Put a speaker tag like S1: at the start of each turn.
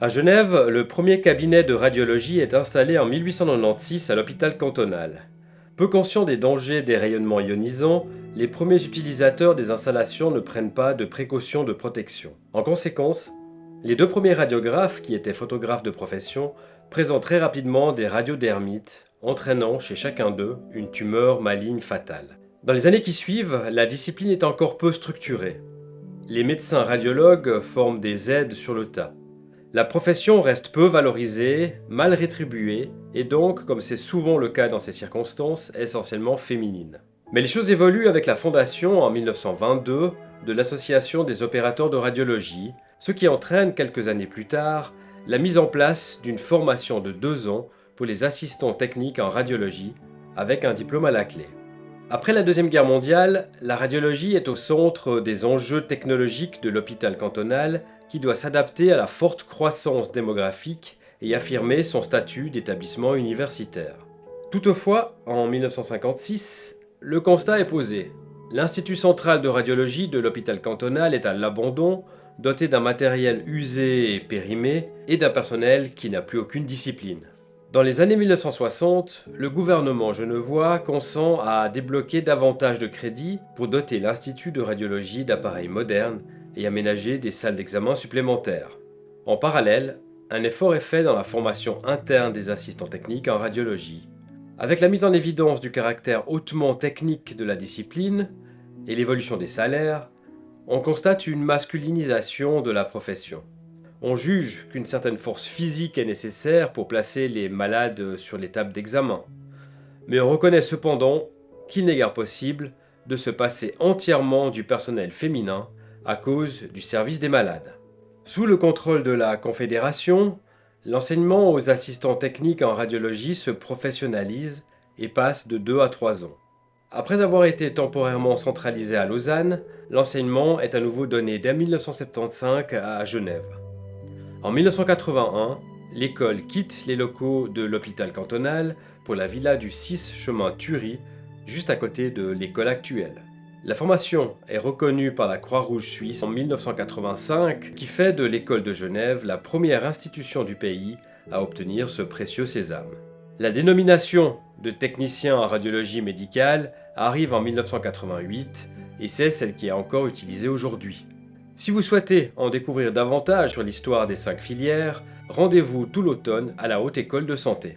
S1: À Genève, le premier cabinet de radiologie est installé en 1896 à l'hôpital cantonal. Peu conscients des dangers des rayonnements ionisants, les premiers utilisateurs des installations ne prennent pas de précautions de protection. En conséquence, les deux premiers radiographes, qui étaient photographes de profession, présentent très rapidement des radiodermites, entraînant chez chacun d'eux une tumeur maligne fatale. Dans les années qui suivent, la discipline est encore peu structurée. Les médecins radiologues forment des aides sur le tas. La profession reste peu valorisée, mal rétribuée, et donc, comme c'est souvent le cas dans ces circonstances, essentiellement féminine. Mais les choses évoluent avec la fondation, en 1922, de l'Association des opérateurs de radiologie, ce qui entraîne, quelques années plus tard, la mise en place d'une formation de 2 ans pour les assistants techniques en radiologie, avec un diplôme à la clé. Après la Deuxième Guerre mondiale, la radiologie est au centre des enjeux technologiques de l'hôpital cantonal qui doit s'adapter à la forte croissance démographique et affirmer son statut d'établissement universitaire. Toutefois, en 1956, le constat est posé. L'Institut central de radiologie de l'hôpital cantonal est à l'abandon, doté d'un matériel usé et périmé et d'un personnel qui n'a plus aucune discipline. Dans les années 1960, le gouvernement genevois consent à débloquer davantage de crédits pour doter l'Institut de radiologie d'appareils modernes et aménager des salles d'examen supplémentaires. En parallèle, un effort est fait dans la formation interne des assistants techniques en radiologie. Avec la mise en évidence du caractère hautement technique de la discipline et l'évolution des salaires, on constate une masculinisation de la profession. On juge qu'une certaine force physique est nécessaire pour placer les malades sur les tables d'examen. Mais on reconnaît cependant qu'il n'est guère possible de se passer entièrement du personnel féminin à cause du service des malades. Sous le contrôle de la Confédération, l'enseignement aux assistants techniques en radiologie se professionnalise et passe de 2 à 3 ans. Après avoir été temporairement centralisé à Lausanne, l'enseignement est à nouveau donné dès 1975 à Genève. En 1981, l'école quitte les locaux de l'hôpital cantonal pour la villa du 6 chemin Thury, juste à côté de l'école actuelle. La formation est reconnue par la Croix-Rouge suisse en 1985, qui fait de l'école de Genève la première institution du pays à obtenir ce précieux sésame. La dénomination de technicien en radiologie médicale arrive en 1988 et c'est celle qui est encore utilisée aujourd'hui. Si vous souhaitez en découvrir davantage sur l'histoire des 5 filières, rendez-vous tout l'automne à la Haute École de Santé.